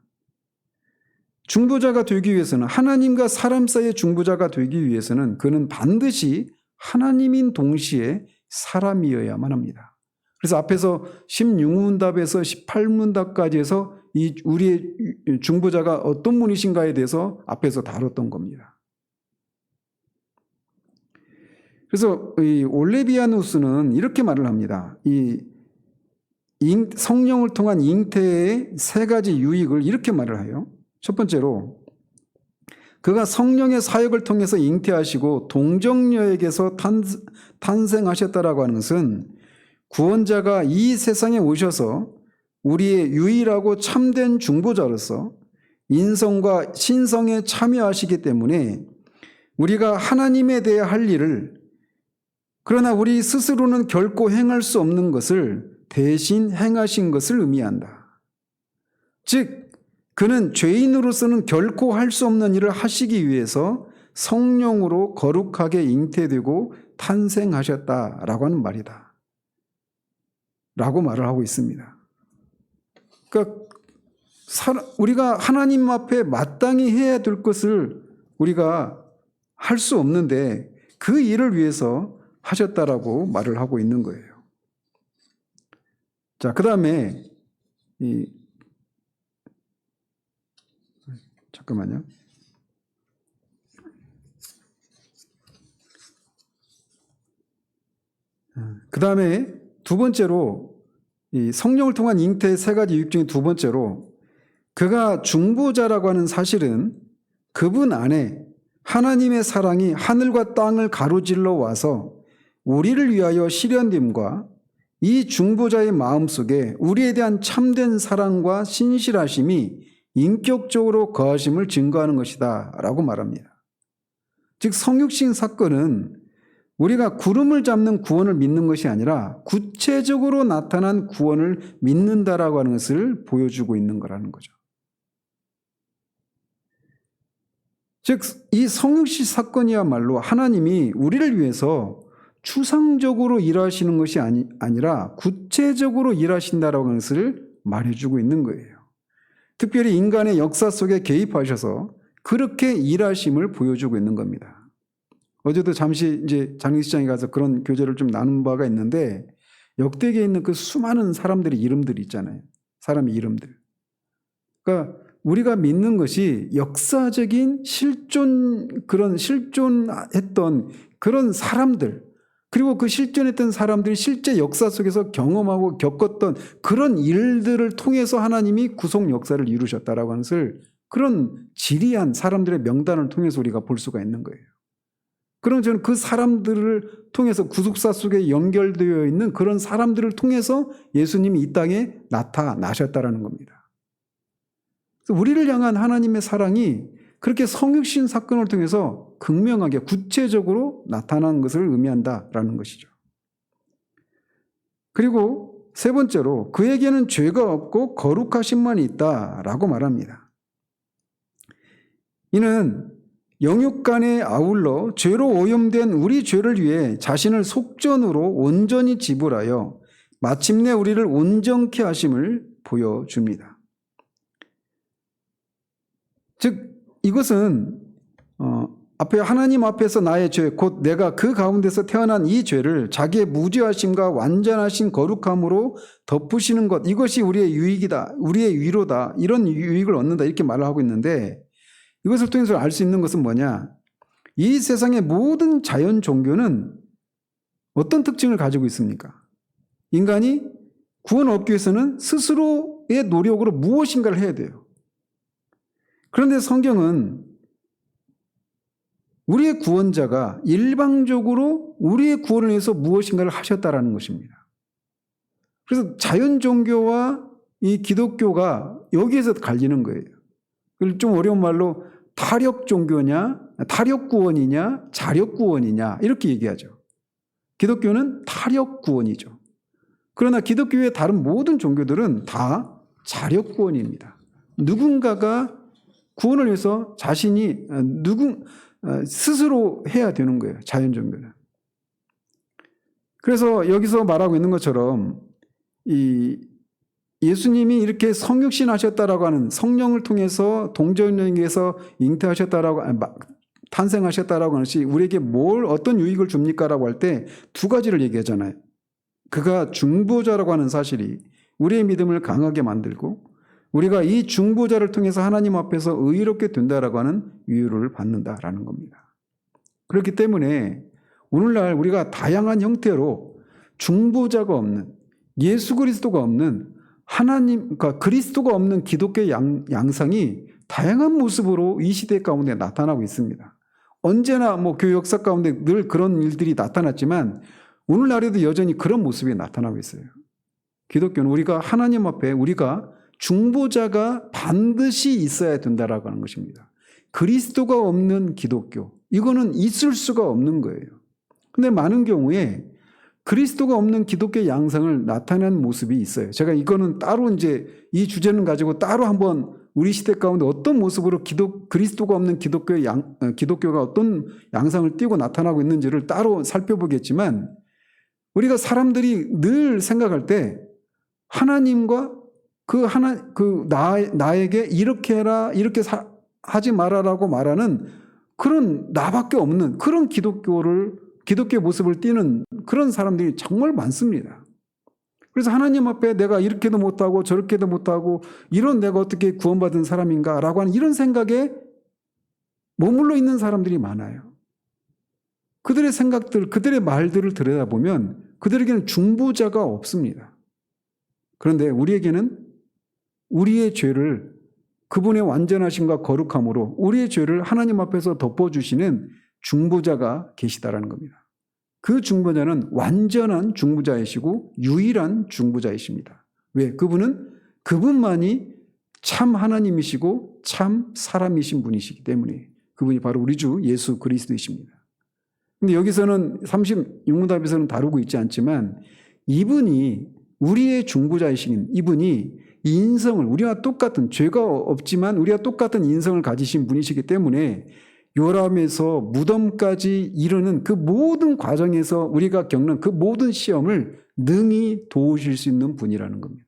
중보자가 되기 위해서는 하나님과 사람 사이의 중보자가 되기 위해서는 그는 반드시 하나님인 동시에 사람이어야만 합니다. 그래서 앞에서 16문답에서 18문답까지 해서 이 우리의 중보자가 어떤 분이신가에 대해서 앞에서 다뤘던 겁니다. 그래서 이 올레비아누스는 이렇게 말을 합니다. 이 성령을 통한 잉태의 세 가지 유익을 이렇게 말을 해요. 첫 번째로 그가 성령의 사역을 통해서 잉태하시고 동정녀에게서 탄생하셨다라고 하는 것은 구원자가 이 세상에 오셔서 우리의 유일하고 참된 중보자로서 인성과 신성에 참여하시기 때문에 우리가 하나님에 대해 할 일을 그러나 우리 스스로는 결코 행할 수 없는 것을 대신 행하신 것을 의미한다. 즉 그는 죄인으로서는 결코 할 수 없는 일을 하시기 위해서 성령으로 거룩하게 잉태되고 탄생하셨다라고 하는 말이다. 라고 말을 하고 있습니다. 그러니까 우리가 하나님 앞에 마땅히 해야 될 것을 우리가 할 수 없는데 그 일을 위해서 하셨다라고 말을 하고 있는 거예요. 자, 그 다음에 잠깐만요. 그 다음에 두 번째로 이 성령을 통한 잉태의 세 가지 유익 중에 두 번째로 그가 중보자라고 하는 사실은 그분 안에 하나님의 사랑이 하늘과 땅을 가로질러 와서 우리를 위하여 실현됨과 이 중보자의 마음속에 우리에 대한 참된 사랑과 신실하심이 인격적으로 거하심을 증거하는 것이다 라고 말합니다. 즉 성육신 사건은 우리가 구름을 잡는 구원을 믿는 것이 아니라 구체적으로 나타난 구원을 믿는다라고 하는 것을 보여주고 있는 거라는 거죠. 즉 이 성육신 사건이야말로 하나님이 우리를 위해서 추상적으로 일하시는 것이 아니라 구체적으로 일하신다라고 하는 것을 말해주고 있는 거예요. 특별히 인간의 역사 속에 개입하셔서 그렇게 일하심을 보여주고 있는 겁니다. 어제도 잠시 이제 장례식장에 가서 그런 교제를 좀 나눈 바가 있는데 역대기에 있는 그 수많은 사람들의 이름들이 있잖아요. 사람의 이름들. 그러니까 우리가 믿는 것이 역사적인 실존했던 그런 사람들, 그리고 그 실존했던 사람들이 실제 역사 속에서 경험하고 겪었던 그런 일들을 통해서 하나님이 구속 역사를 이루셨다라고 하는 것을 그런 지리한 사람들의 명단을 통해서 우리가 볼 수가 있는 거예요. 그럼 저는 그 사람들을 통해서 구속사 속에 연결되어 있는 그런 사람들을 통해서 예수님이 이 땅에 나타나셨다라는 겁니다. 그래서 우리를 향한 하나님의 사랑이 그렇게 성육신 사건을 통해서 극명하게 구체적으로 나타난 것을 의미한다라는 것이죠. 그리고 세 번째로 그에게는 죄가 없고 거룩하심만 있다라고 말합니다. 이는 영육간에 아울러 죄로 오염된 우리 죄를 위해 자신을 속전으로 온전히 지불하여 마침내 우리를 온전케 하심을 보여줍니다. 즉 이것은 앞에 하나님 앞에서 나의 죄, 곧 내가 그 가운데서 태어난 이 죄를 자기의 무죄하심과 완전하신 거룩함으로 덮으시는 것, 이것이 우리의 유익이다, 우리의 위로다, 이런 유익을 얻는다 이렇게 말을 하고 있는데 이것을 통해서 알 수 있는 것은 뭐냐? 이 세상의 모든 자연 종교는 어떤 특징을 가지고 있습니까? 인간이 구원을 얻기 위해서는 스스로의 노력으로 무엇인가를 해야 돼요. 그런데 성경은 우리의 구원자가 일방적으로 우리의 구원을 위해서 무엇인가를 하셨다라는 것입니다. 그래서 자연 종교와 이 기독교가 여기에서 갈리는 거예요. 좀 어려운 말로 타력 종교냐, 타력 구원이냐, 자력 구원이냐 이렇게 얘기하죠. 기독교는 타력 구원이죠. 그러나 기독교의 다른 모든 종교들은 다 자력 구원입니다. 누군가가 구원을 위해서 자신이 스스로 해야 되는 거예요. 자연 종교는. 그래서 여기서 말하고 있는 것처럼 이 예수님이 이렇게 성육신 하셨다라고 하는 성령을 통해서 동정령에서 잉태하셨다라고 탄생하셨다라고 하는 것이 우리에게 어떤 유익을 줍니까라고 할 때 두 가지를 얘기하잖아요. 그가 중보자라고 하는 사실이 우리의 믿음을 강하게 만들고 우리가 이 중보자를 통해서 하나님 앞에서 의롭게 된다라고 하는 위로를 받는다라는 겁니다. 그렇기 때문에 오늘날 우리가 다양한 형태로 중보자가 없는 예수 그리스도가 없는 그러니까 그리스도가 없는 기독교의 양상이 다양한 모습으로 이 시대 가운데 나타나고 있습니다. 언제나 교회 역사 가운데 늘 그런 일들이 나타났지만 오늘날에도 여전히 그런 모습이 나타나고 있어요. 기독교는 우리가 하나님 앞에 우리가 중보자가 반드시 있어야 된다라고 하는 것입니다. 그리스도가 없는 기독교, 이거는 있을 수가 없는 거예요. 근데 많은 경우에 그리스도가 없는 기독교의 양상을 나타내는 모습이 있어요. 제가 이거는 따로 이제 이 주제는 가지고 따로 한번 우리 시대 가운데 어떤 모습으로 그리스도가 없는 기독교가 어떤 양상을 띠고 나타나고 있는지를 따로 살펴보겠지만, 우리가 사람들이 늘 생각할 때 하나님과 나에게 이렇게 해라, 이렇게 하지 말아라고 말하는 그런 나밖에 없는 그런 기독교의 모습을 띠는 그런 사람들이 정말 많습니다. 그래서 하나님 앞에 내가 이렇게도 못하고 저렇게도 못하고 이런 내가 어떻게 구원받은 사람인가 라고 하는 이런 생각에 머물러 있는 사람들이 많아요. 그들의 생각들, 그들의 말들을 들여다보면 그들에게는 중보자가 없습니다. 그런데 우리에게는 우리의 죄를 그분의 완전하심과 거룩함으로 우리의 죄를 하나님 앞에서 덮어주시는 중보자가 계시다라는 겁니다. 그 중보자는 완전한 중보자이시고 유일한 중보자이십니다. 왜? 그분만이 참 하나님이시고 참 사람이신 분이시기 때문에 그분이 바로 우리 주 예수 그리스도이십니다. 근데 여기서는 36문답에서는 다루고 있지 않지만 이분이 우리의 중보자이신 이분이 인성을 우리와 똑같은 죄가 없지만 우리와 똑같은 인성을 가지신 분이시기 때문에 요람에서 무덤까지 이르는 그 모든 과정에서 우리가 겪는 그 모든 시험을 능히 도우실 수 있는 분이라는 겁니다.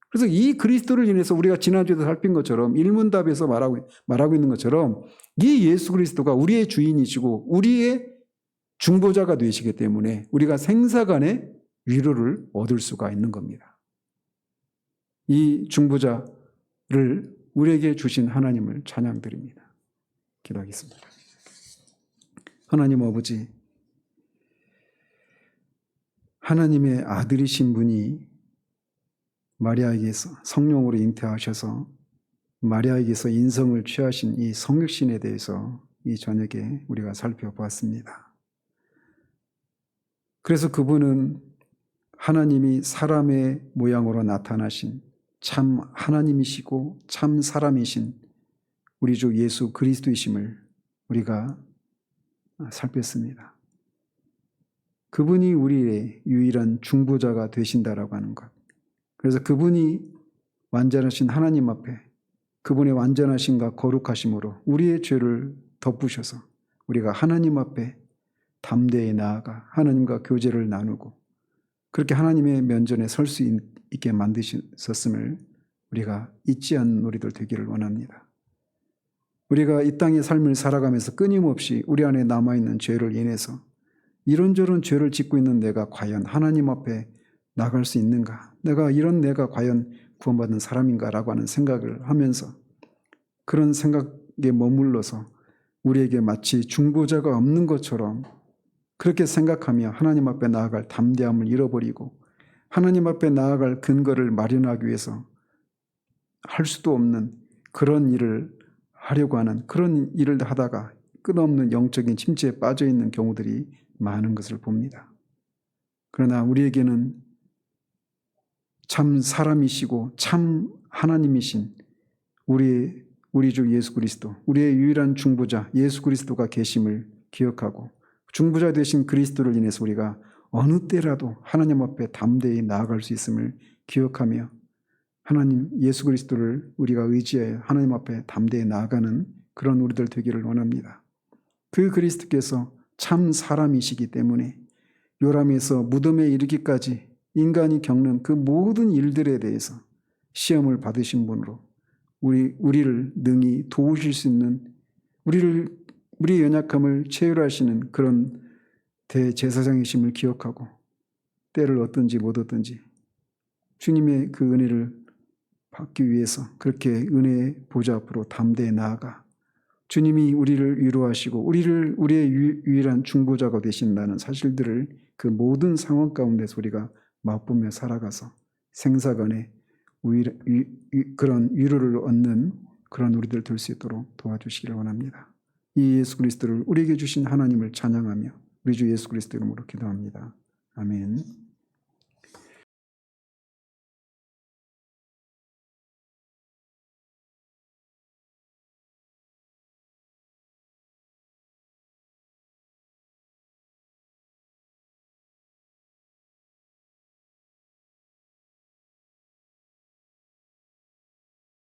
그래서 이 그리스도를 인해서 우리가 지난주에도 살핀 것처럼 일문답에서 말하고 있는 것처럼 이 예수 그리스도가 우리의 주인이시고 우리의 중보자가 되시기 때문에 우리가 생사간의 위로를 얻을 수가 있는 겁니다. 이 중보자를 우리에게 주신 하나님을 찬양드립니다. 기도하겠습니다. 하나님 아버지, 하나님의 아들이신 분이 마리아에게서 성령으로 잉태하셔서 마리아에게서 인성을 취하신 이 성육신에 대해서 이 저녁에 우리가 살펴보았습니다. 그래서 그분은 하나님이 사람의 모양으로 나타나신 참 하나님이시고 참 사람이신 우리 주 예수 그리스도이심을 우리가 살폈습니다. 그분이 우리의 유일한 중보자가 되신다라고 하는 것. 그래서 그분이 완전하신 하나님 앞에 그분의 완전하심과 거룩하심으로 우리의 죄를 덮으셔서 우리가 하나님 앞에 담대히 나아가 하나님과 교제를 나누고 그렇게 하나님의 면전에 설 수 있게 만드셨음을 우리가 잊지 않는 우리들 되기를 원합니다. 우리가 이 땅의 삶을 살아가면서 끊임없이 우리 안에 남아있는 죄를 인해서 이런저런 죄를 짓고 있는 내가 과연 하나님 앞에 나갈 수 있는가? 내가 과연 구원받은 사람인가라고 하는 생각을 하면서 그런 생각에 머물러서 우리에게 마치 중보자가 없는 것처럼 그렇게 생각하며 하나님 앞에 나아갈 담대함을 잃어버리고 하나님 앞에 나아갈 근거를 마련하기 위해서 할 수도 없는 그런 일을 하려고 하는 그런 일을 하다가 끝없는 영적인 침체에 빠져 있는 경우들이 많은 것을 봅니다. 그러나 우리에게는 참 사람이시고 참 하나님이신 우리 주 예수 그리스도, 우리의 유일한 중보자 예수 그리스도가 계심을 기억하고 중보자 되신 그리스도를 인해서 우리가 어느 때라도 하나님 앞에 담대히 나아갈 수 있음을 기억하며 하나님 예수 그리스도를 우리가 의지하여 하나님 앞에 담대히 나아가는 그런 우리들 되기를 원합니다. 그 그리스도께서 참 사람이시기 때문에 요람에서 무덤에 이르기까지 인간이 겪는 그 모든 일들에 대해서 시험을 받으신 분으로 우리를 능히 도우실 수 있는 우리의 연약함을 체휼하시는 그런 대제사장이심을 기억하고 때를 얻든지 못 얻든지 주님의 그 은혜를 받기 위해서 그렇게 은혜의 보좌 앞으로 담대히 나아가 주님이 우리를 위로하시고 우리의 유일한 중보자가 되신다는 사실들을 그 모든 상황 가운데서 우리가 맛보며 살아가서 생사간에 그런 위로를 얻는 그런 우리들 될 수 있도록 도와주시기를 원합니다. 이 예수 그리스도를 우리에게 주신 하나님을 찬양하며 우리 주 예수 그리스도 이름으로 기도합니다. 아멘.